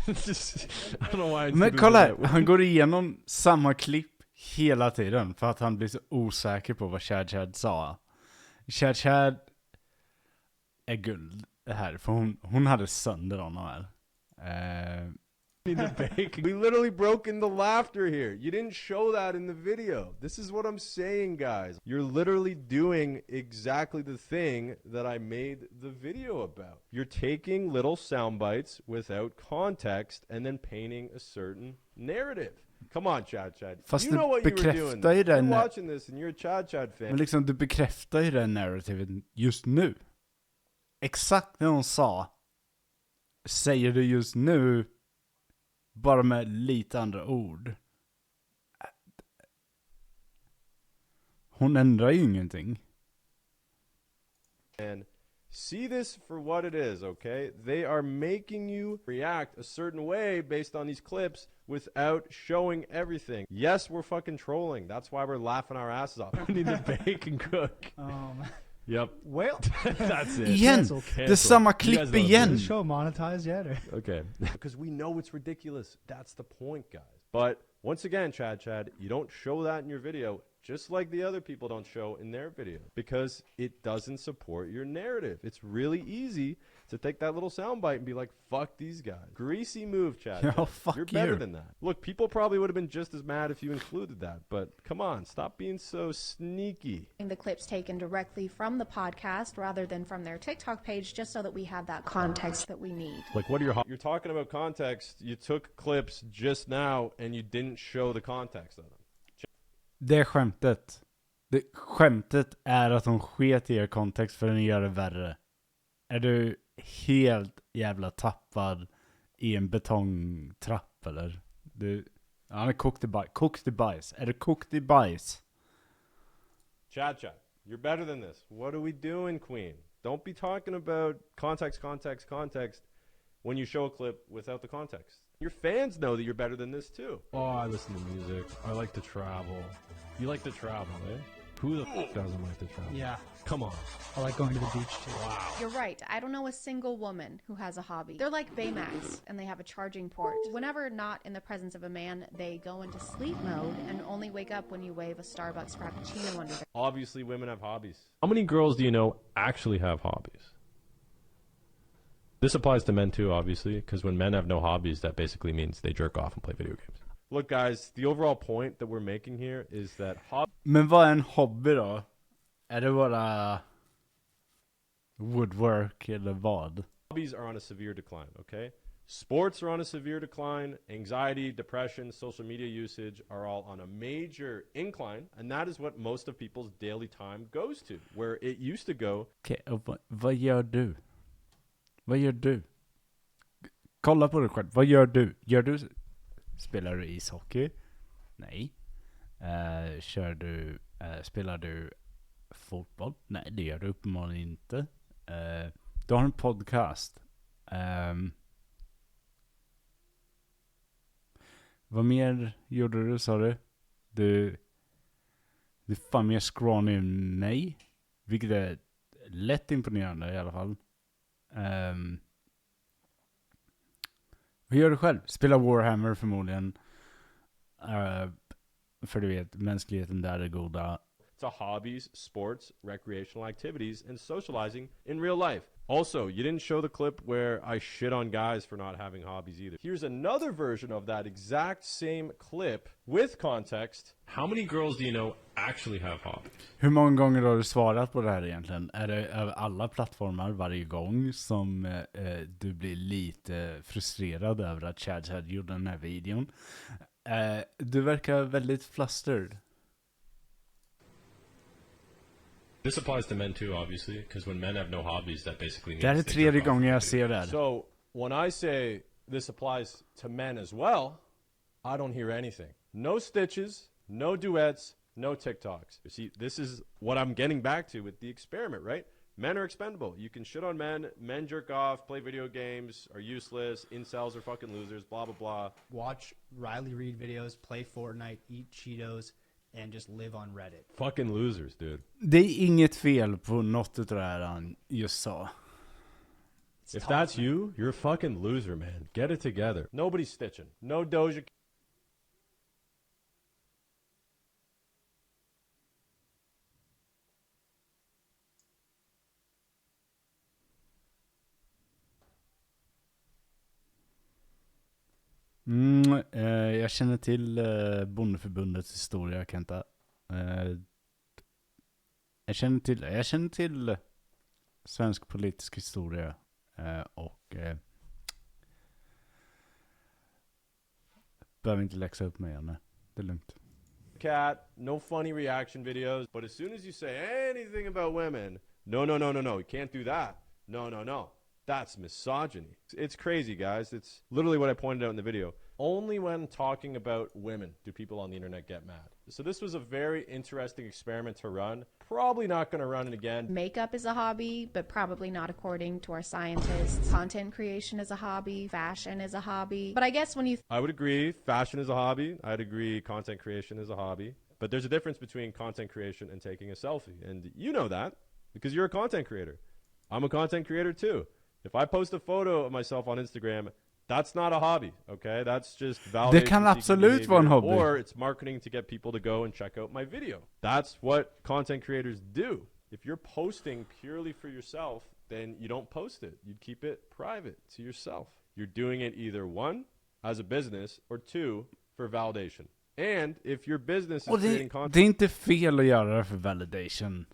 Just, I don't know why. Men kolla här, han går igenom samma klipp hela tiden för att han blir så osäker på vad Chad sa. Chad är guld här, för hon hade sönder honom här. Need to bake. We literally broke into laughter here. You didn't show that in the video. This is what I'm saying, guys. You're literally doing exactly the thing that I made the video about. You're taking little sound bites without context and then painting a certain narrative. Come on, Chad. Fast you know what you were doing. bekräftar ju You're den. watching this and you're a Chad fan. Men liksom, du bekräftar ju den narrativen just nu. Exakt det hon sa säger du just nu, bara med lite andra ord. Hon ändrar ju ingenting. And see this for what it is, okay? They are making you react a certain way based on these clips without showing everything. Yes, we're fucking trolling. That's why we're laughing our asses off. We need to bake and cook. Yep. Well, That's it. Igen! Cancelled. Det är samma klipp igen! is the show monetized yet? Or? Okay. Because we know it's ridiculous. That's the point, guys. But once again, Chad, you don't show that in your video, just like the other people don't show in their video, because it doesn't support your narrative. It's really easy to take that little soundbite and be like, fuck these guys. Greasy move, Chad. Yo, fuck You're better you. than that. Look, people probably would have been just as mad if you included that, but come on, stop being so sneaky. The clips taken directly from the podcast rather than from their TikTok page, just so that we have that context that we need. Like, what are you're talking about context. You took clips just now and you didn't show the context of them. Det är skämtet. Skämtet är att hon sket i er kontext för att gör det värre. Är du helt jävla tappad i en betongtrapp eller? Han är kokt i bajs. Är du kokt i bajs? Chad, you're better than this. What are we doing, Queen? Don't be talking about context when you show a clip without the context. Your fans know that you're better than this too. Oh, I listen to music. I like to travel. You like to travel, eh? Who the f doesn't like to travel? Yeah. Come on. I like going to the beach too. Wow. You're right. I don't know a single woman who has a hobby. They're like Baymax, and they have a charging port. Whenever not in the presence of a man, they go into sleep mode and only wake up when you wave a Starbucks Frappuccino under their... Obviously, women have hobbies. How many girls do you know actually have hobbies? This applies to men too, obviously, because when men have no hobbies, that basically means they jerk off and play video games. Look, guys, the overall point that we're making here is that Men vad är en hobby då? Är det bara woodwork eller vad? hobbies are on a severe decline, okay? Sports are on a severe decline. Anxiety, depression, social media usage are all on a major incline. And that is what most of people's daily time goes to, where it used to go. Okej, och vad gör du? Vad gör du? Kolla på dig själv. Vad gör du? Spelar du ishockey? Nej. Spelar du fotboll? Nej, det gör du uppenbarligen inte. Du har en podcast. Vad mer gjorde du, sa du? Du är fan mer scrawny än mig. Vilket är lätt imponerande i alla fall. Vad gör du själv? Spelar Warhammer förmodligen. För du vet, mänskligheten där är goda. To hobbies, sports, recreational activities, and socializing in real life. Also, you didn't show the clip where I shit on guys for not having hobbies either. Here's another version of that exact same clip with context. How many girls do you know actually have hobbies? Hur många gånger har du svarat på det här egentligen? Är det över alla plattformar varje gång som du blir lite frustrerad över att Chad gjorde den här videon? Du verkar väldigt flustered. This applies to men too, obviously, because when men have no hobbies, that basically means Det här är tredje gången jag ser det här. So when I say this applies to men as well, I don't hear anything. No stitches, no duets, no TikToks. You see, this is what I'm getting back to with the experiment, right? Men are expendable. You can shit on men. Men jerk off, play video games, are useless. Incels are fucking losers, blah, blah, blah. Watch Riley Reid videos, play Fortnite, eat Cheetos, and just live on Reddit. Fucking losers, dude. Det är inget fel på något utav det här han just sa. It's If tough, that's man. you, you're a fucking loser, man. Get it together. Nobody's stitching. No Doja. Jag känner till Bondeförbundets historia, Kenta. Jag känner till svensk politisk historia och behöver inte läxa upp mig igen. Det är lugnt. Cat, no funny reaction videos. But as soon as you say anything about women, no, you can't do that. No. That's misogyny. It's crazy, guys. It's literally what I pointed out in the video. Only when talking about women do people on the internet get mad. So this was a very interesting experiment to run. Probably not going to run it again. Makeup is a hobby, but probably not according to our scientists. Content creation is a hobby. Fashion is a hobby. But I guess when you I would agree fashion is a hobby. I'd agree content creation is a hobby. But there's a difference between content creation and taking a selfie. And you know that because you're a content creator. I'm a content creator too. If I post a photo of myself on Instagram, that's not a hobby, okay? That's just validation. Det kan absolut vara en hobby. Or it's marketing to get people to go and check out my video. That's what content creators do. If you're posting purely for yourself, then you don't post it. You'd keep it private to yourself. You're doing it either one, as a business, or two, for validation. And if your business is creating Det är inte fel att göra det för validation.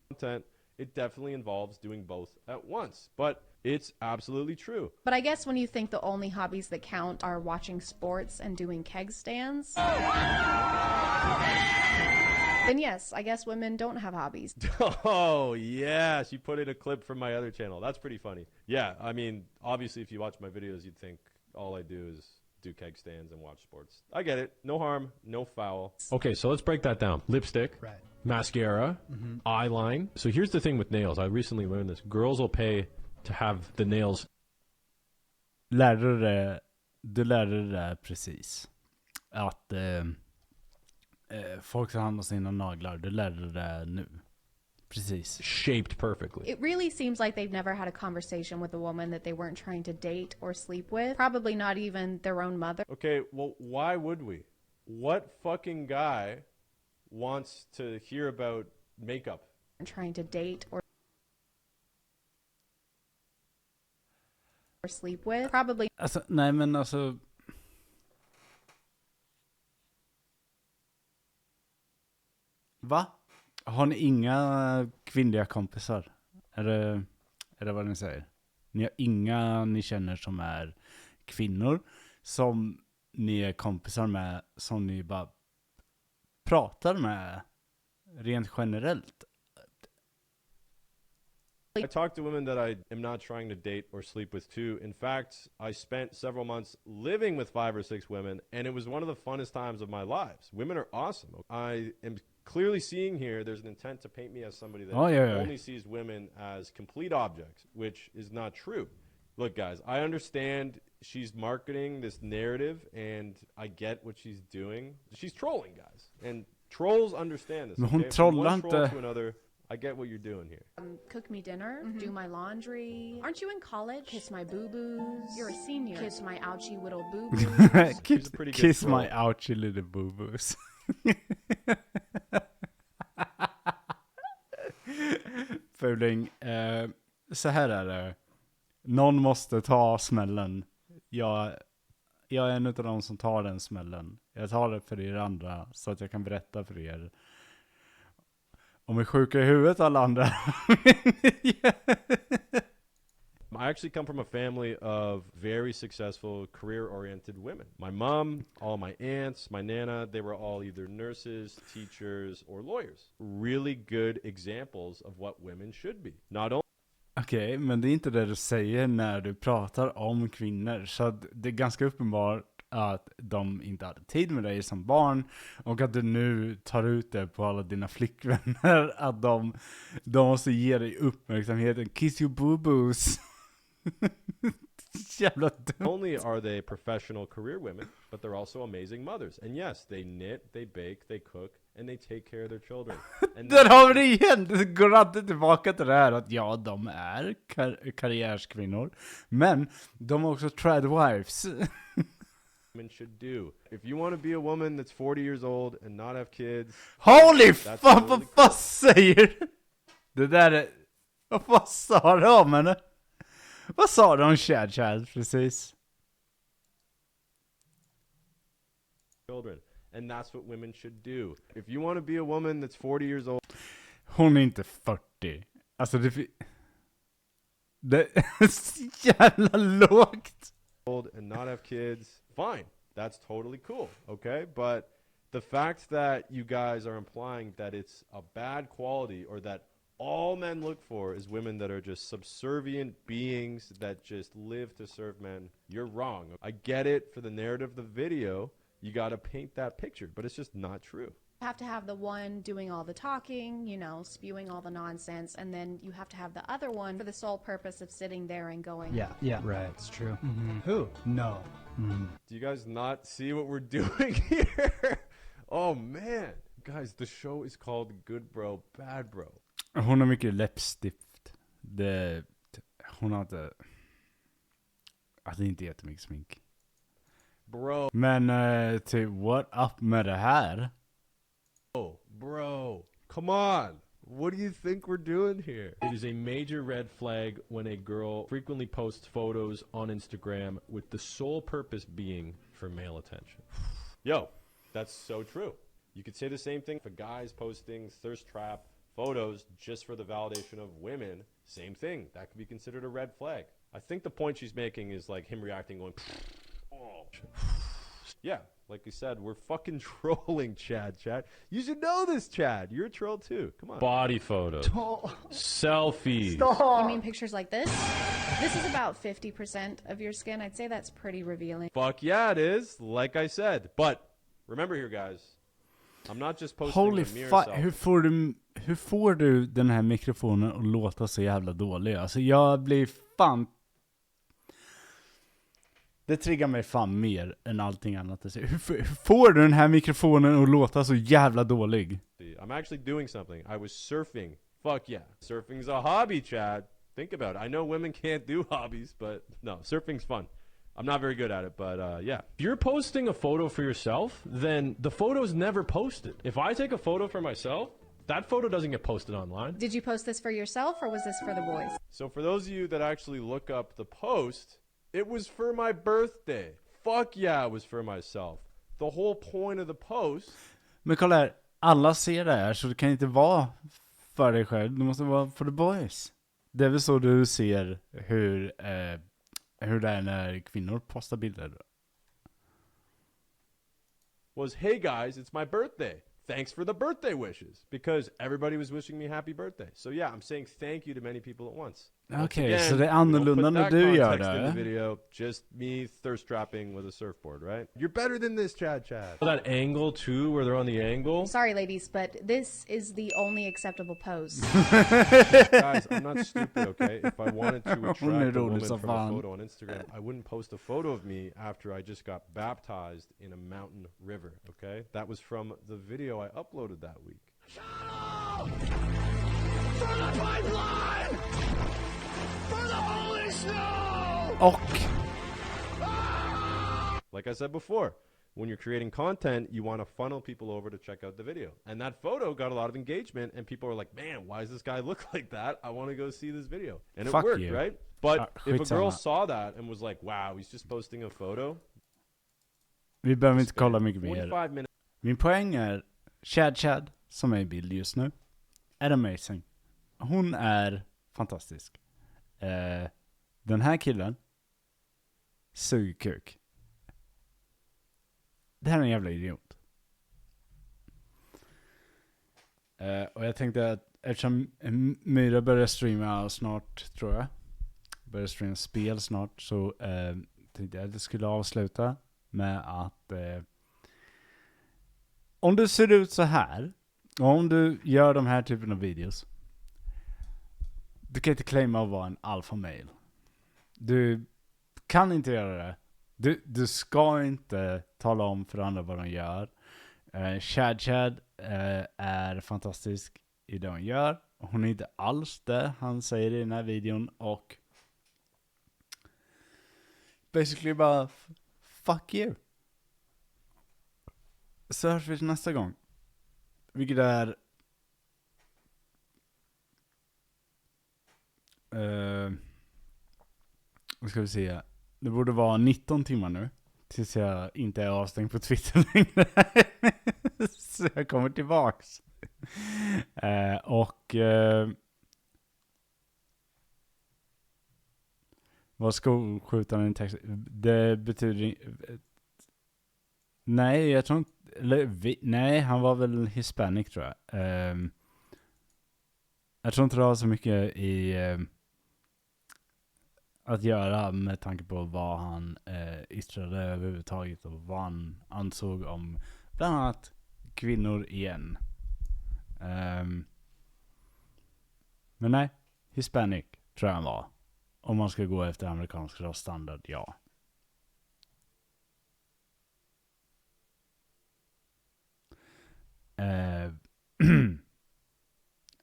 content, it definitely involves doing both at once. But it's absolutely true. But I guess when you think the only hobbies that count are watching sports and doing keg stands, then yes, I guess women don't have hobbies. Oh, yeah. She put in a clip from my other channel. That's pretty funny. Yeah, I mean, obviously, if you watch my videos, you'd think all I do is do keg stands and watch sports. I get it. No harm, no foul. Okay, so let's break that down. Lipstick, Right. mascara, eyeline. So here's the thing with nails. I recently learned this. Girls will pay to have the nails. Du lärde dig det precis. Att folk tar hand om sina naglar. Du lärde dig det nu. Precis. Shaped perfectly. It really seems like they've never had a conversation with a woman that they weren't trying to date or sleep with. Probably not even their own mother. Okay, well, why would we? What fucking guy wants to hear about makeup? Trying to date or sleep with. Probably Alltså, nej men alltså. Va? Har ni inga kvinnliga kompisar? Är det vad ni säger? Ni har inga ni känner som är kvinnor som ni är kompisar med, som ni bara pratar med rent generellt? I talk to women that I am not trying to date or sleep with too. In fact, I spent several months living with 5 or 6 women, and it was one of the funnest times of my lives. Women are awesome. I am clearly seeing here there's an intent to paint me as somebody that only sees women as complete objects, which is not true. Look, guys, I understand she's marketing this narrative, and I get what she's doing. She's trolling, guys. And trolls understand this. Men hon Okay? From trollar one troll inte. to another, I get what you're doing here. cook me dinner, do my laundry. Aren't you in college? Kiss my boo-boos. You're a senior. Kiss my ouchie little boo-boos. kiss a pretty good kiss troll. my ouchie little boo-boos. Fuling. Så här är det. Någon måste ta smällen. Jag är en av de som tar den smällen. Jag tar det för er andra så att jag kan berätta för er. Om är sjuka i huvudet alla andra. I actually come from a family of very successful, career-oriented women. My mom, all my aunts, my nana, they were all either nurses, teachers, or lawyers. Really good examples of what women should be. Not only Okej, men det är inte det du säger när du pratar om kvinnor. Så att det är ganska uppenbart att de inte hade tid med dig som barn. Och att du nu tar ut det på alla dina flickvänner. Att de måste ge dig uppmärksamheten. Kiss your boo-boos. Jävla dumt. only are they professional career women, but they're also amazing mothers. And yes, they knit, they bake, they cook, and they take care of their children. And Där har vi det igen! Det går alltid tillbaka till det här att ja, de är karriärskvinnor. Men de är också tradwives. women should do. If you want to be a woman that's 40 years old and not have kids, Holy That's fuck, totally vad säger du? Det där är... Vad sa du om henne? Vad sa du om Chad precis? children. And that's what women should do. If you want to be a woman that's 40 years old, Hon är inte 40. Alltså det är så jävla lågt. and not have kids, fine. That's totally cool, okay? But the fact that you guys are implying that it's a bad quality or that all men look for is women that are just subservient beings that just live to serve men, you're wrong. I get it for the narrative of the video. You got to paint that picture, but it's just not true. You have to have the one doing all the talking, you know, spewing all the nonsense, and then you have to have the other one for the sole purpose of sitting there and going, Yeah, right. It's true. Who? No. Do you guys not see what we're doing here? Oh man. Guys, the show is called Good Bro, Bad Bro. Hon har mycket läppstift. Hon hade... Alltså inte jättemycket smink. Bro, Men till what up med det här? bro, come on. What do you think we're doing here? It is a major red flag when a girl frequently posts photos on Instagram with the sole purpose being for male attention. Yo, that's so true. You could say the same thing for guys posting thirst trap photos just for the validation of women. Same thing. That could be considered a red flag. I think the point she's making is like him reacting going, oh. Yeah, like we said, we're fucking trolling Chad. You should know this, Chad. You're a troll too. Come on. Body photos. Selfies. You mean pictures like this? This is about 50% of your skin. I'd say that's pretty revealing. Fuck yeah, it is. Like I said. But remember here, guys. I'm not just posting Holy a mirror fuck, selfie. hur får du den här mikrofonen att låta så jävla dålig? Alltså jag blir fan... Det triggar mig fan mer än allting annat. Hur får du den här mikrofonen att låta så jävla dålig? I'm actually doing something. I was surfing. Fuck yeah. Surfing's a hobby, Chad. Think about it. I know women can't do hobbies, but no, surfing's fun. I'm not very good at it, but yeah. If you're posting a photo for yourself, then the photo's never posted. If I take a photo for myself, that photo doesn't get posted online. Did you post this for yourself or was this for the boys? So for those of you that actually look up the post, it was for my birthday. Fuck yeah, it was for myself. The whole point of the post... Men kolla här, alla ser det här så det kan inte vara för dig själv. Det måste vara för the boys. Det är väl så du ser hur det är när kvinnor postar bilder. Was, hey guys, it's my birthday. Thanks for the birthday wishes. Because everybody was wishing me happy birthday. So yeah, I'm saying thank you to many people at once. Okej, så det är annorlunda när du gör det. Video, just me thirst trapping with a surfboard, right? You're better than this, Chad. That angle too, where they're on the angle. Sorry, ladies, but this is the only acceptable pose. Guys, I'm not stupid, okay? If I wanted to attract a woman from a photo on Instagram, I wouldn't post a photo of me after I just got baptized in a mountain river, okay? That was from the video I uploaded that week. For the pipeline! For the holy snow! Och like I said before, when you're creating content, you want to funnel people over to check out the video. And that photo got a lot of engagement, and people were like, man, why does this guy look like that? I want to go see this video. And it worked, you. right? But if a girl saw that and was like, wow, he's just posting a photo. Vi behöver inte kolla mycket mer. 45 minutes. Min poäng är Chad, som är i bild just nu, är amazing. Hon är fantastisk. Den här killen suger kuk. Det här är en jävla idiot. Och jag tänkte att eftersom Myra börjar streama snart, tror jag. Börjar streama spel snart, så tänkte jag att jag skulle avsluta med att om du ser ut så här, och om du gör de här typen av videos, du kan inte claima att vara en alpha male. Du kan inte göra det. Du ska inte tala om för andra vad de gör. Chad är fantastisk i det hon gör. Hon är inte alls det han säger i den här videon. Och basically bara fuck you. Så hörs vi nästa gång. Vilket är vad ska vi se. Det borde vara 19 timmar nu. Tills jag inte är avstängd på Twitter längre. Så jag kommer tillbaks. Vad skolskjutaren i Texas? Det betyder... Nej, jag tror inte... nej, han var väl hispanic, tror jag. Jag tror inte det har så mycket i... att göra med tanke på vad han yttrade överhuvudtaget och vad han ansåg om bland annat kvinnor igen. Men nej, hispanic tror jag han var. Om man ska gå efter amerikansk rasstandard, ja.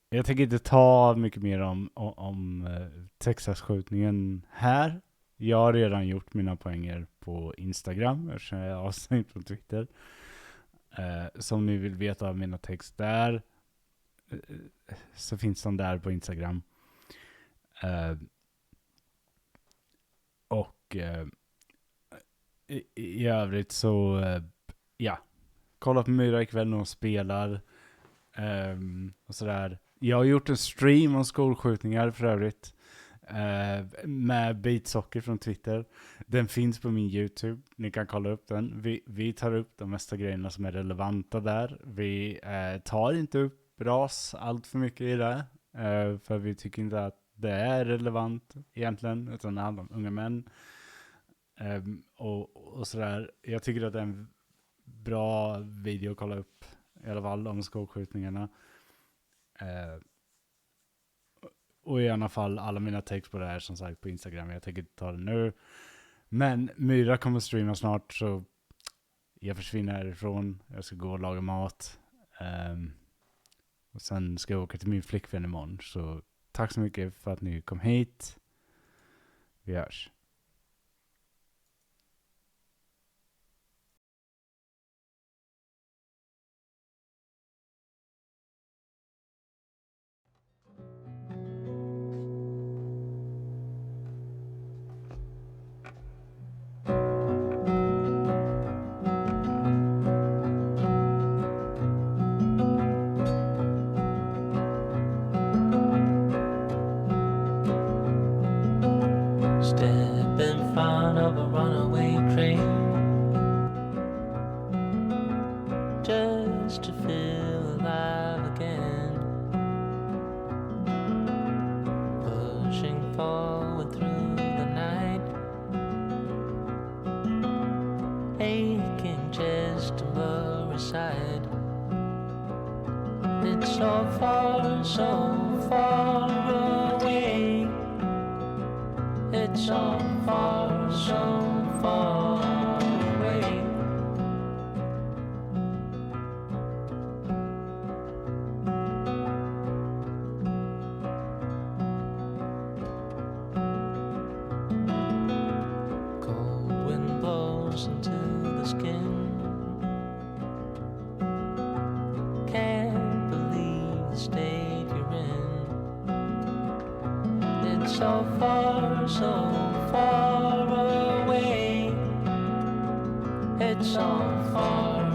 Jag tänker inte ta mycket mer om Texas-skjutningen här. Jag har redan gjort mina poänger på Instagram, eftersom jag är avstängd på Twitter. Som ni vill veta av mina text där, så finns de där på Instagram. I övrigt så ja, kolla på Myra ikväll när hon spelar och sådär. Jag har gjort en stream om skolskjutningar för övrigt med bitsocker från Twitter. Den finns på min YouTube. Ni kan kolla upp den. Vi tar upp de mesta grejerna som är relevanta där. Vi tar inte upp ras allt för mycket i det. För vi tycker inte att det är relevant egentligen. Utan det handlar om unga män. Och sådär. Jag tycker att det är en bra video att kolla upp. I alla fall om skolskjutningarna. Och i alla fall alla mina text på det här som sagt på Instagram. Jag tänker inte ta det nu. Men Myra kommer streama snart, så jag försvinner härifrån. Jag ska gå och laga mat. Och sen ska jag åka till min flickvän imorgon. Så tack så mycket för att ni kom hit. Vi hörs. Step in front of a runaway train, just to feel alive again. Pushing forward through the night, aching just to lower side. It's so far away. It's so far away. Cold wind blows into the skin. Can't believe the state you're in. It's so far away. It's so far away.